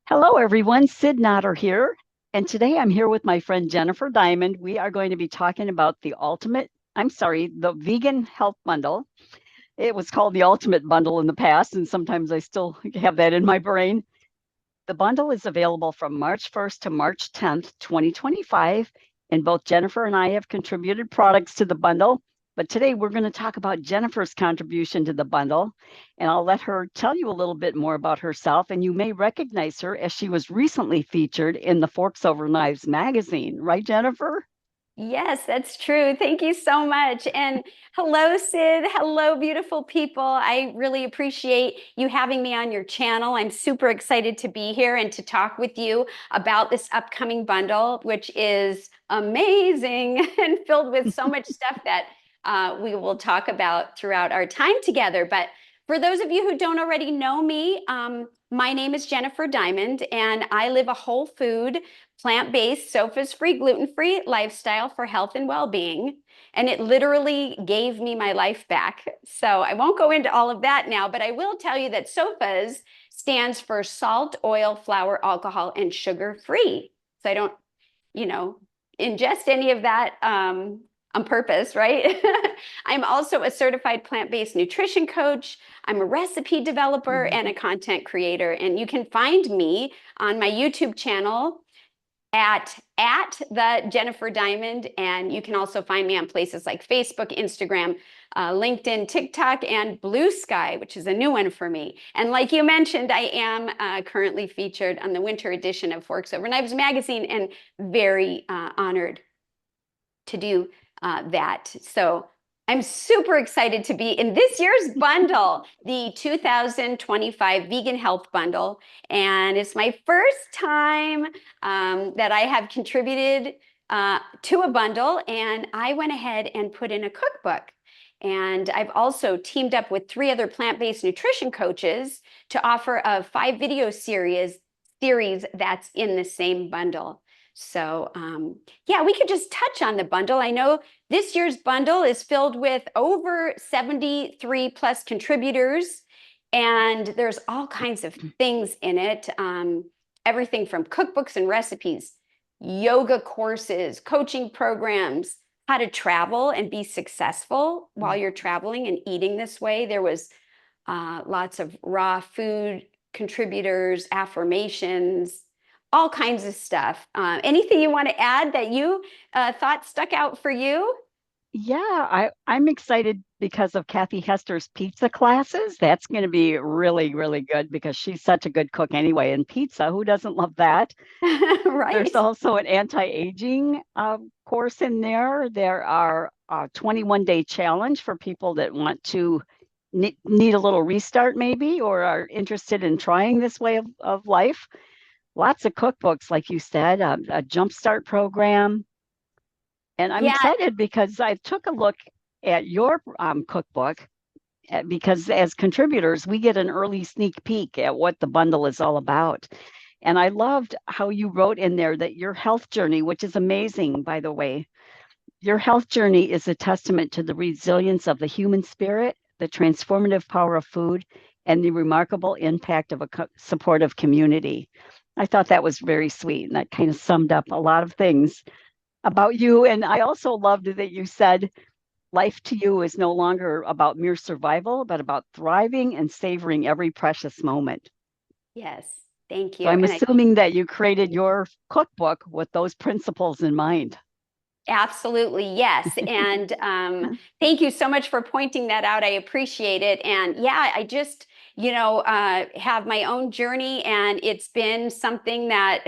Hello, everyone. Sid Notter here. And today I'm here with my friend Jennifer Diamond. We are going to be talking about the vegan health bundle. It was called the ultimate bundle in the past, and sometimes I still have that in my brain. The bundle is available from March 1st to March 10th, 2025. And both Jennifer and I have contributed products to the bundle. But today we're going to talk about Jennifer's contribution to the bundle. And I'll let her tell you a little bit more about herself. And you may recognize her as she was recently featured in the Forks Over Knives magazine. Right, Jennifer? Yes, that's true. Thank you so much. And hello, Sid. Hello, beautiful people. I really appreciate you having me on your channel. I'm super excited to be here and to talk with you about this upcoming bundle, which is amazing and filled with so much stuff that we will talk about throughout our time together. But for those of you who don't already know me, my name is Jennifer Diamond, and I live a whole food, plant-based, sofas-free, gluten-free lifestyle for health and well-being. And it literally gave me my life back. So I won't go into all of that now, but I will tell you that SOFAs stands for salt, oil, flour, alcohol, and sugar-free. So I don't, you know, ingest any of that on purpose, right? I'm also a certified plant-based nutrition coach. I'm a recipe developer and a content creator. And you can find me on my YouTube channel at the Jennifer Diamond, and you can also find me on places like Facebook, Instagram, LinkedIn, TikTok, and Blue Sky, which is a new one for me. And like you mentioned, I am currently featured on the winter edition of Forks Over Knives magazine, and very honored to do that. So I'm super excited to be in this year's bundle, the 2025 Vegan Health Bundle. And it's my first time that I have contributed to a bundle, and I went ahead and put in a cookbook. And I've also teamed up with 3 other plant-based nutrition coaches to offer a 5 video series that's in the same bundle. So yeah, we could just touch on the bundle. I know this year's bundle is filled with over 73 plus contributors, and there's all kinds of things in it. Everything from cookbooks and recipes, yoga courses, coaching programs, how to travel and be successful while you're traveling and eating this way. There was lots of raw food contributors, affirmations, all kinds of stuff. Anything you want to add that you thought stuck out for you? Yeah, I'm excited because of Kathy Hester's pizza classes. That's going to be really, really good because she's such a good cook anyway. And pizza, who doesn't love that? There's Right. also an anti-aging course in there. There are a 21-day challenge for people that want to need a little restart maybe or are interested in trying this way of life. Lots of cookbooks, like you said, a jumpstart program. And I'm Yeah. excited because I took a look at your cookbook because as contributors, we get an early sneak peek at what the bundle is all about. And I loved how you wrote in there that your health journey, which is amazing, by the way, your health journey is a testament to the resilience of the human spirit, the transformative power of food, and the remarkable impact of a supportive community. I thought that was very sweet. And that kind of summed up a lot of things about you. And I also loved that you said life to you is no longer about mere survival, but about thriving and savoring every precious moment. Yes. Thank So you. I'm And I assuming that you created your cookbook with those principles in mind. absolutely, yes. And thank you so much for pointing that out. I appreciate it. And yeah, I just, have my own journey, and it's been something that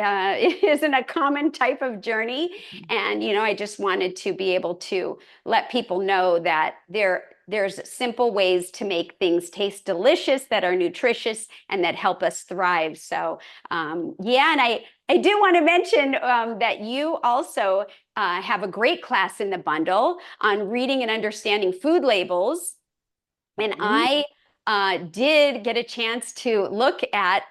isn't a common type of journey. And, I just wanted to be able to let people know that there's simple ways to make things taste delicious, that are nutritious, and that help us thrive. So, yeah, and I do want to mention that you also have a great class in the bundle on reading and understanding food labels. And Mhm. I did get a chance to look at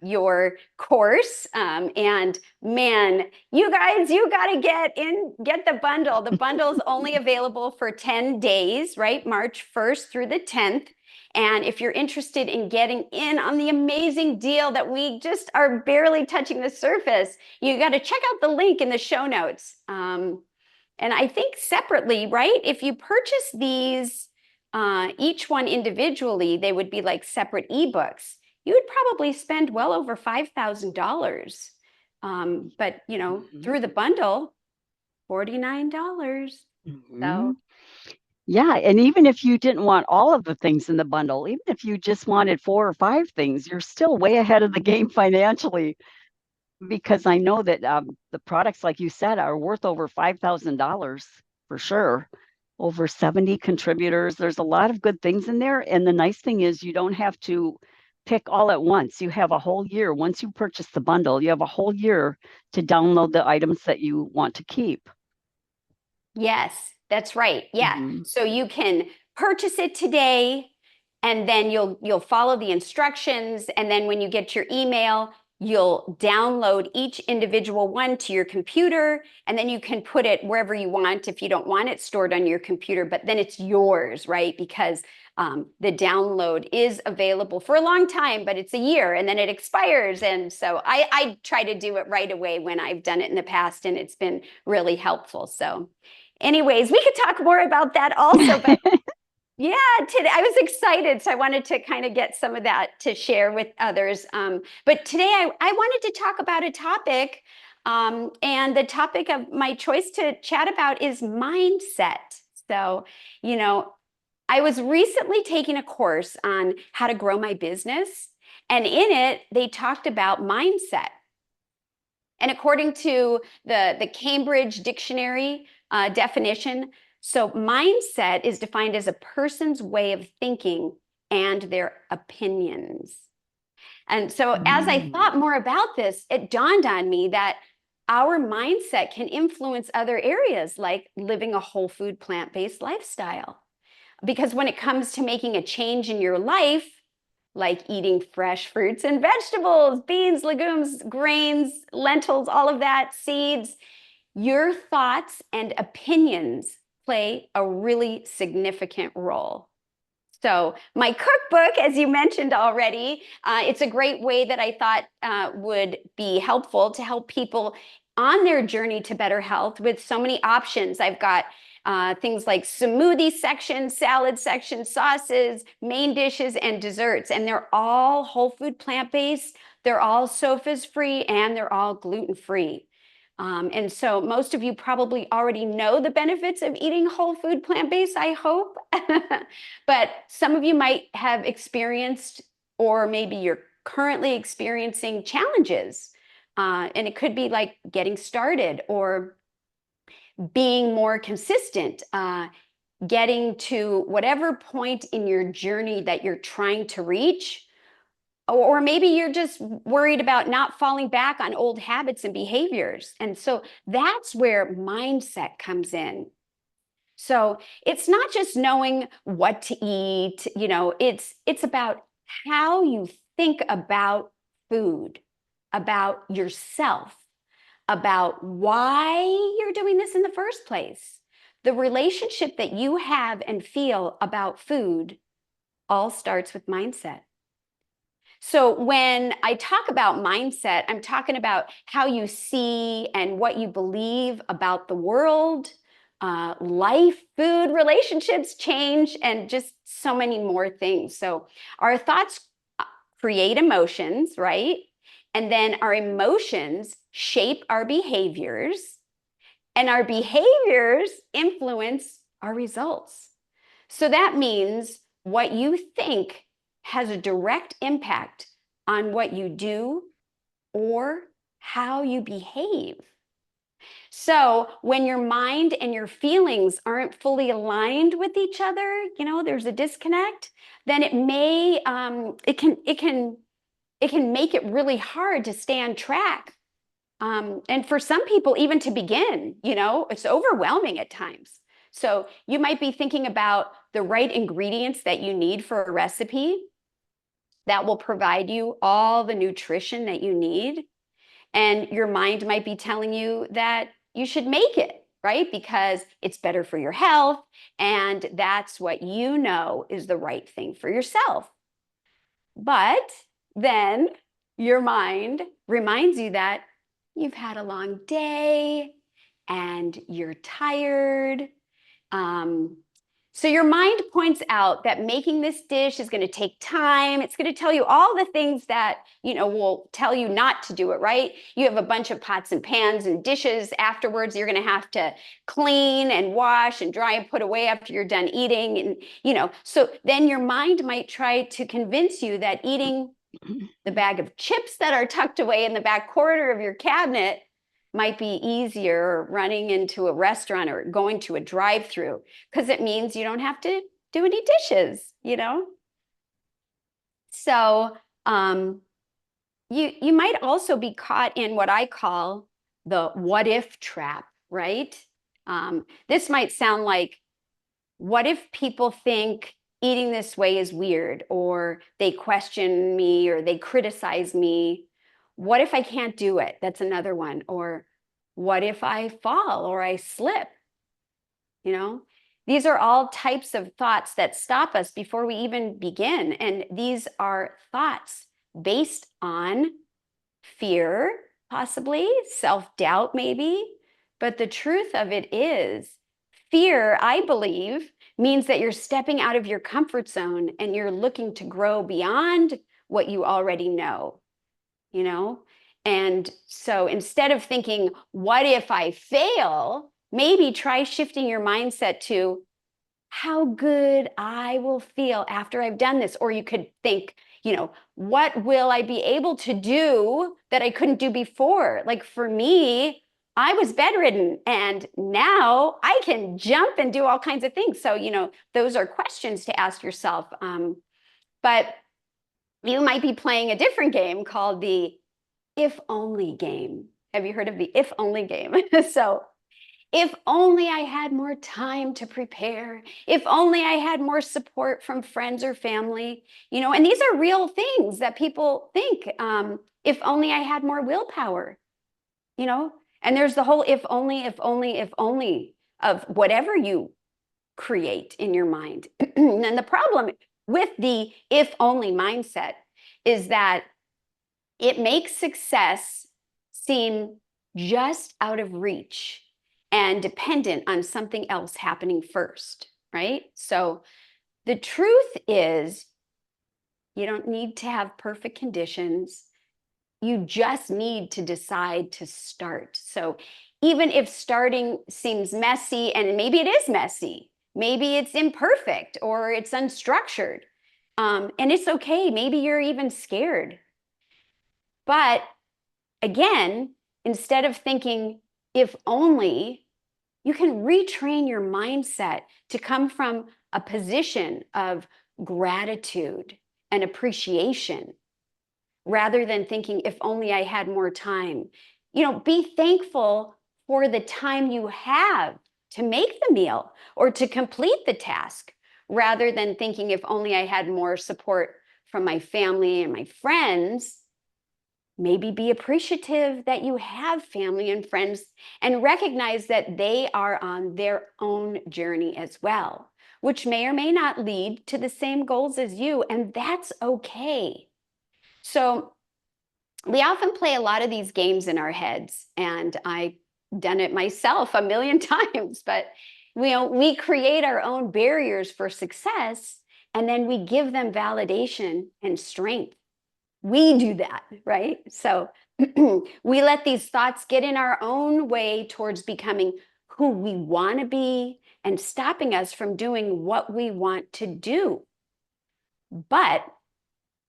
your course. And man, you guys, you got to get the bundle. The bundle is only available for 10 days, right? March 1st through the 10th. And if you're interested in getting in on the amazing deal that we just are barely touching the surface, you got to check out the link in the show notes. And I think separately, right? If you purchase these, each one individually, they would be like separate ebooks. You would probably spend well over $5,000. But through the bundle, $49. So Yeah, and even if you didn't want all of the things in the bundle, even if you just wanted 4 or 5 things, you're still way ahead of the game financially, because I know that the products, like you said, are worth over $5,000 for sure. Over 70 contributors. There's a lot of good things in there. And the nice thing is you don't have to pick all at once. You have a whole year. Once you purchase the bundle, you have a whole year to download the items that you want to keep. yes, that's right. Yeah. Mhm. So you can purchase it today, and then you'll follow the instructions, and then when you get your email, you'll download each individual one to your computer, and then you can put it wherever you want if you don't want it stored on your computer, but then it's yours, right? Because the download is available for a long time, but it's a year and then it expires. And so I try to do it right away when I've done it in the past, and it's been really helpful. So anyways, we could talk more about that also, but yeah, today I was excited. So I wanted to kind of get some of that to share with others. But today I wanted to talk about a topic, and the topic of my choice to chat about is mindset. So, you know, I was recently taking a course on how to grow my business, and in it, they talked about mindset. And according to the Cambridge Dictionary definition, so mindset is defined as a person's way of thinking and their opinions. And so as I Mm. thought more about this, it dawned on me that our mindset can influence other areas like living a whole food, plant-based lifestyle. Because when it comes to making a change in your life, like eating fresh fruits and vegetables, beans, legumes, grains, lentils, all of that, seeds, your thoughts and opinions play a really significant role. So my cookbook, as you mentioned already, it's a great way that I thought would be helpful to help people on their journey to better health with so many options. I've got things like smoothie section, salad section, sauces, main dishes, and desserts. And they're all whole food plant-based. They're all SOFAs free, and they're all gluten-free. And so most of you probably already know the benefits of eating whole food plant-based, I hope. But some of you might have experienced, or maybe you're currently experiencing challenges. And it could be like getting started or being more consistent, getting to whatever point in your journey that you're trying to reach. Or maybe you're just worried about not falling back on old habits and behaviors. And so that's where mindset comes in. So it's not just knowing what to eat, it's about how you think about food, about yourself, about why you're doing this in the first place. The relationship that you have and feel about food all starts with mindset. So when I talk about mindset, I'm talking about how you see and what you believe about the world, life, food, relationships, change, and just so many more things. So our thoughts create emotions, right? And then our emotions shape our behaviors, and our behaviors influence our results. So that means what you think has a direct impact on what you do or how you behave. So when your mind and your feelings aren't fully aligned with each other, there's a disconnect, then it can make it really hard to stay on track. And for some people, even to begin, it's overwhelming at times. So you might be thinking about the right ingredients that you need for a recipe that will provide you all the nutrition that you need. And your mind might be telling you that you should make it. right? Because it's better for your health, and that's what you know is the right thing for yourself. But then your mind reminds you that you've had a long day and you're tired. Um, so your mind points out that making this dish is going to take time. It's going to tell you all the things that, will tell you not to do it, right? You have a bunch of pots and pans and dishes afterwards. You're going to have to clean and wash and dry and put away after you're done eating. And, so then your mind might try to convince you that eating the bag of chips that are tucked away in the back corner of your cabinet might be easier running into a restaurant or going to a drive-through, because it means you don't have to do any dishes. So you might also be caught in what I call the what if trap, right? This might sound like, what if people think eating this way is weird, or they question me, or they criticize me? What if I can't do it? That's another one. Or what if I fall or I slip? You know, these are all types of thoughts that stop us before we even begin. And these are thoughts based on fear, possibly self-doubt, maybe. But the truth of it is, fear, I believe, means that you're stepping out of your comfort zone and you're looking to grow beyond what you already know, you know? And so instead of thinking, what if I fail? Maybe try shifting your mindset to, how good I will feel after I've done this. Or you could think, what will I be able to do that I couldn't do before? Like for me, I was bedridden and now I can jump and do all kinds of things. So, those are questions to ask yourself. But you might be playing a different game called the if only game. Have you heard of the if only game? So, if only I had more time to prepare. If only I had more support from friends or family, and these are real things that people think. If only I had more willpower, and there's the whole if only, if only, if only of whatever you create in your mind. And the problem with the if only mindset is that it makes success seem just out of reach and dependent on something else happening first, right? So the truth is, you don't need to have perfect conditions. You just need to decide to start. So even if starting seems messy, and maybe it is messy, maybe it's imperfect or it's unstructured, and it's okay. Maybe you're even scared. But again, instead of thinking, if only, you can retrain your mindset to come from a position of gratitude and appreciation rather than thinking, if only I had more time. Be thankful for the time you have to make the meal or to complete the task rather than thinking, if only I had more support from my family and my friends. Maybe be appreciative that you have family and friends and recognize that they are on their own journey as well, which may or may not lead to the same goals as you, and that's okay. So we often play a lot of these games in our heads, and I've done it myself a million times, but we create our own barriers for success, and then we give them validation and strength. We do that, right? So we let these thoughts get in our own way towards becoming who we want to be and stopping us from doing what we want to do. But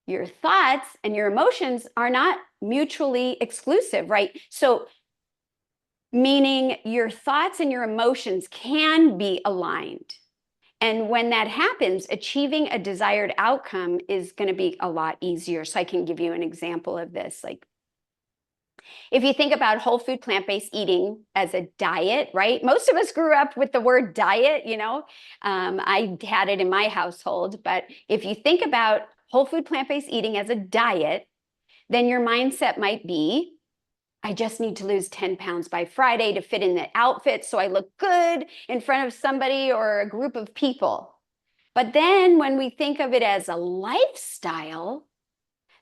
your thoughts and your emotions are not mutually exclusive, right? So meaning your thoughts and your emotions can be aligned. And when that happens, achieving a desired outcome is going to be a lot easier. So I can give you an example of this. Like, if you think about whole food plant-based eating as a diet, right? Most of us grew up with the word diet, I had it in my household. But if you think about whole food plant-based eating as a diet, then your mindset might be, I just need to lose 10 pounds by Friday to fit in the outfit so I look good in front of somebody or a group of people. But then when we think of it as a lifestyle,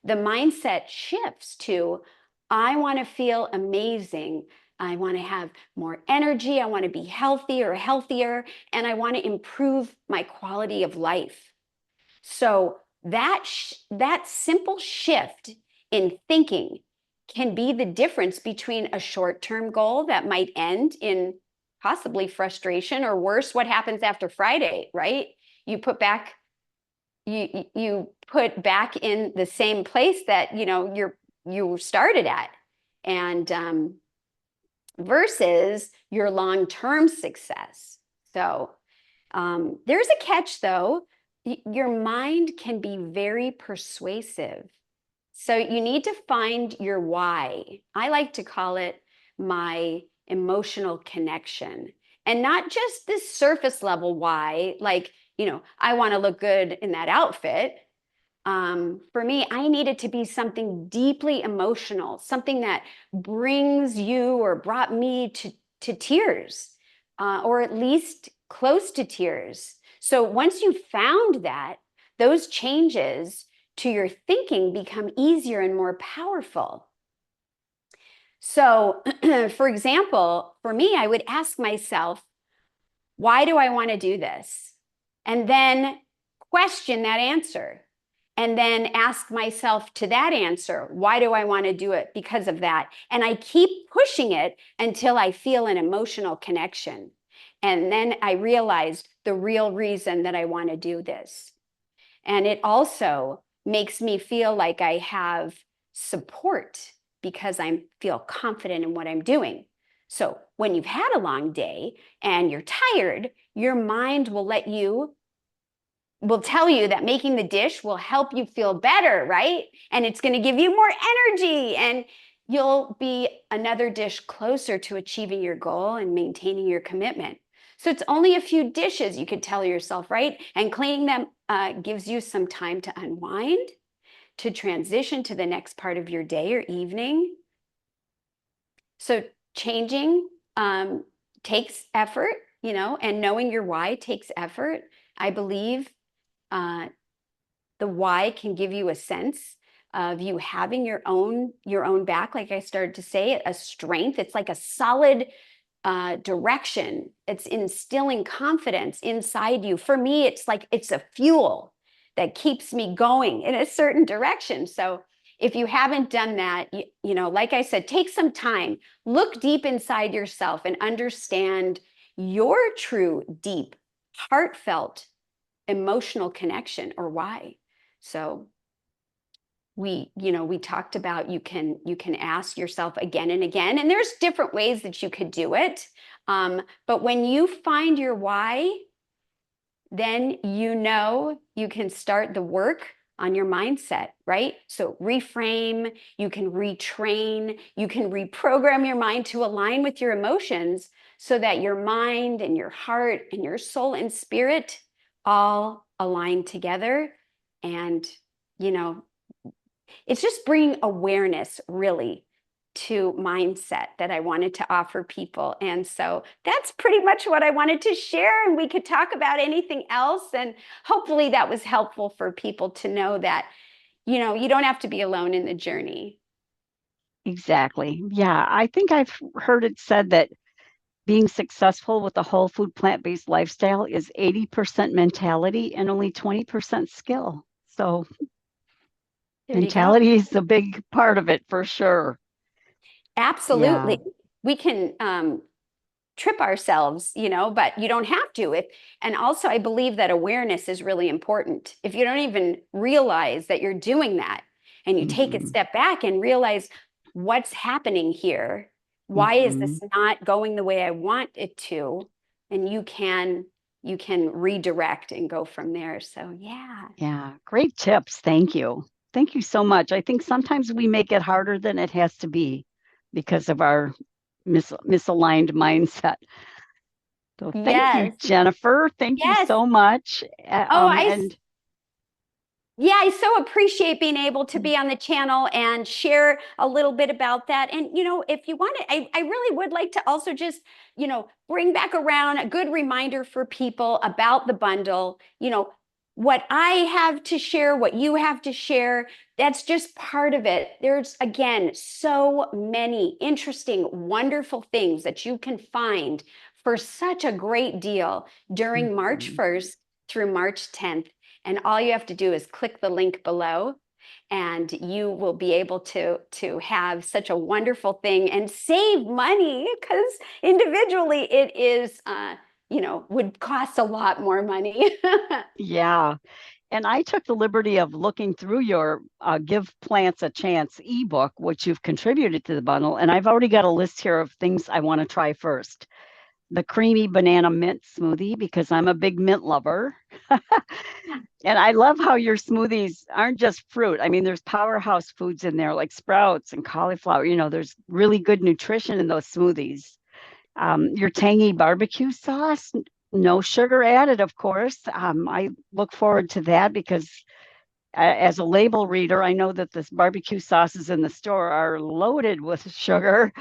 the mindset shifts to, I want to feel amazing. I want to have more energy. I want to be healthy or healthier, and I want to improve my quality of life. So that simple shift in thinking can be the difference between a short-term goal that might end in possibly frustration, or worse, what happens after Friday, right? You put back you put back in the same place that you started at, and versus your long-term success. So there's a catch though. Your mind can be very persuasive. So you need to find your why. I like to call it my emotional connection. And not just this surface level why, like, I want to look good in that outfit. For me, I need it to be something deeply emotional, something that brings you or brought me to tears, or at least close to tears. So once you've found that, those changes to your thinking become easier and more powerful. So, for example, for me, I would ask myself, why do I want to do this? And then question that answer. And then ask myself to that answer, why do I want to do it? Because of that. And I keep pushing it until I feel an emotional connection. And then I realized the real reason that I want to do this. And it also makes me feel like I have support because I feel confident in what I'm doing. So when you've had a long day and you're tired, your mind will tell you that making the dish will help you feel better, right? And it's going to give you more energy, and you'll be another dish closer to achieving your goal and maintaining your commitment. So it's only a few dishes, you could tell yourself, right? And cleaning them gives you some time to unwind, to transition to the next part of your day or evening. So changing takes effort, and knowing your why takes effort. I believe uh, the why can give you a sense of you having your own back, like I started to say, a strength. It's like a solid direction. It's instilling confidence inside you. For me, it's like it's a fuel that keeps me going in a certain direction. So if you haven't done that, like I said, take some time, look deep inside yourself and understand your true, deep, heartfelt, emotional connection, or why. So we talked about you can ask yourself again and again, and there's different ways that you could do it. But when you find your why, then you can start the work on your mindset, right? So reframe, you can retrain, you can reprogram your mind to align with your emotions so that your mind and your heart and your soul and spirit all align together. And, you know, it's just bringing awareness really to mindset that I wanted to offer people. And so that's pretty much what I wanted to share. And we could talk about anything else. And hopefully that was helpful for people to know that, you don't have to be alone in the journey. Exactly. Yeah, I think I've heard it said that being successful with a whole food plant-based lifestyle is 80% mentality and only 20% skill. So There you go. mentality is a big part of it for sure. Absolutely. Yeah. We can trip ourselves, but you don't have to. And also I believe that awareness is really important. If you don't even realize that you're doing that, and you take a Hmm. step back and realize what's happening here, why is Hmm. this not going the way I want it to? And you can redirect and go from there. So yeah. Yeah. Great tips. Thank you. Thank you so much. I think sometimes we make it harder than it has to be because of our misaligned mindset. So thank you, Yes. Jennifer. Thank you Yes. so much. Oh, And Yeah, I so appreciate being able to be on the channel and share a little bit about that. And, if you want to, I really would like to also just, bring back around a good reminder for people about the bundle. What I have to share, what you have to share, that's just part of it. There's, again, so many interesting, wonderful things that you can find for such a great deal during March Mhm. 1st through March 10th. And all you have to do is click the link below and you will be able to have such a wonderful thing and save money because individually it is would cost a lot more money. Yeah. And I took the liberty of looking through your Give Plants a Chance ebook, which you've contributed to the bundle. And I've already got a list here of things I want to try first. The creamy banana mint smoothie, because I'm a big mint lover. And I love how your smoothies aren't just fruit. I mean, there's powerhouse foods in there like sprouts and cauliflower. There's really good nutrition in those smoothies. Your tangy barbecue sauce, no sugar added, of course. I look forward to that because as a label reader, I know that the barbecue sauces in the store are loaded with sugar.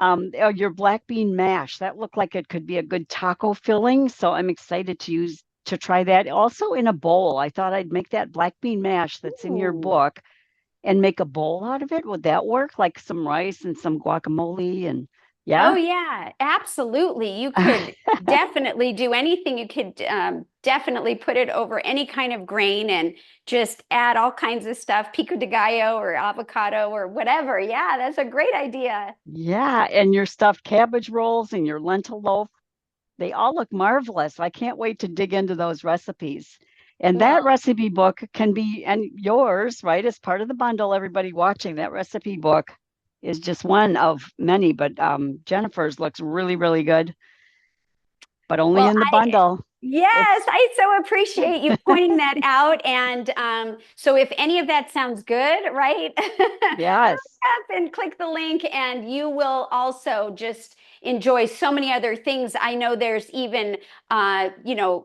Your black bean mash, that looked like it could be a good taco filling. So I'm excited to try that. Also in a bowl. I thought I'd make that black bean mash that's in your Ooh. book and make a bowl out of it. Would that work? Like some rice and some guacamole and Oh yeah. yeah, absolutely. You could definitely do anything. You could definitely put it over any kind of grain and just add all kinds of stuff, pico de gallo or avocado or whatever. Yeah, that's a great idea. Yeah, and your stuffed cabbage rolls and your lentil loaf, they all look marvelous. I can't wait to dig into those recipes. And that Well, recipe book can be, and yours, right, as part of the bundle, everybody watching, that recipe book is just one of many, but Jennifer's looks really, really good, but only well, in the bundle. yes, It's, I so appreciate you pointing that out. And so, if any of that sounds good, right? Hurry yes. up and click the link, and you will also just enjoy so many other things. I know there's even,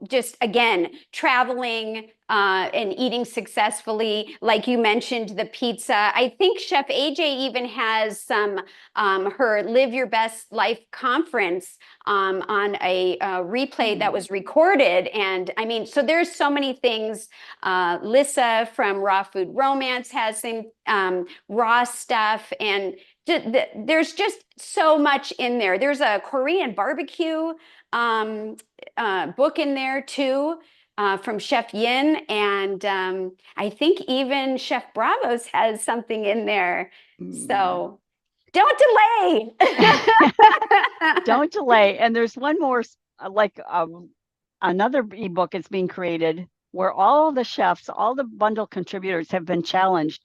just again, traveling. And eating successfully, like you mentioned, the pizza. I think Chef AJ even has some her Live Your Best Life conference on a replay that Hmm. was recorded. And I mean, so there's so many things. Lissa from Raw Food Romance has some raw stuff, and there's just so much in there. There's a Korean barbecue um, book in there too. From Chef Yin, and I think even Chef Bravos has something in there. Mm. So don't delay. Don't delay. And there's one more, like another ebook is being created where all the chefs, all the bundle contributors have been challenged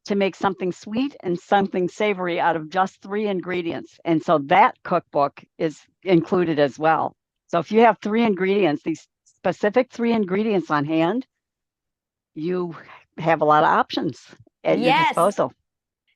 to make something sweet and something savory out of just three ingredients. And so that cookbook is included as well. So if you have three ingredients, these specific three ingredients on hand, you have a lot of options at your Yes, disposal.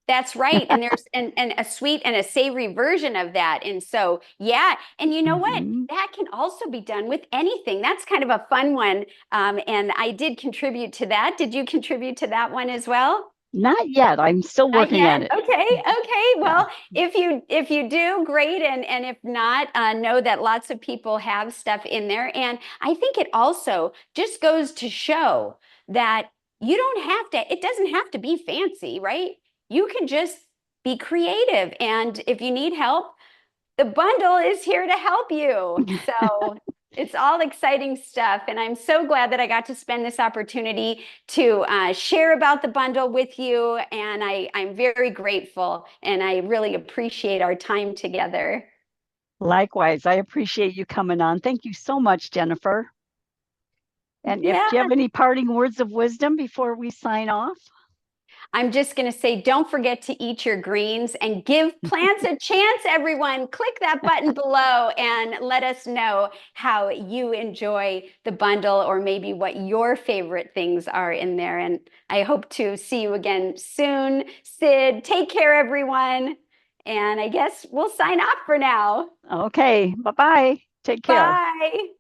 that's right. And there's and a sweet and a savory version of that. And so, yeah. And you know what? Mhm. That can also be done with anything. That's kind of a fun one. And I did contribute to that. Did you contribute to that one as well? Not yet. I'm still Not working yet. on it. Okay. Okay. Yeah. Well, if you do, great. And if not, know that lots of people have stuff in there. And I think it also just goes to show that you don't have to. It doesn't have to be fancy, right? You can just be creative. And if you need help, the bundle is here to help you. So it's all exciting stuff. And I'm so glad that I got to spend this opportunity to share about the bundle with you. And I'm very grateful and I really appreciate our time together. Likewise, I appreciate you coming on. Thank you so much, Jennifer. And if Yeah, you have any parting words of wisdom before we sign off? I'm just going to say, don't forget to eat your greens and give plants a chance, everyone. Click that button below and let us know how you enjoy the bundle or maybe what your favorite things are in there. And I hope to see you again soon. Sid, take care, everyone. And I guess we'll sign off for now. Okay, bye bye. Take care. Bye.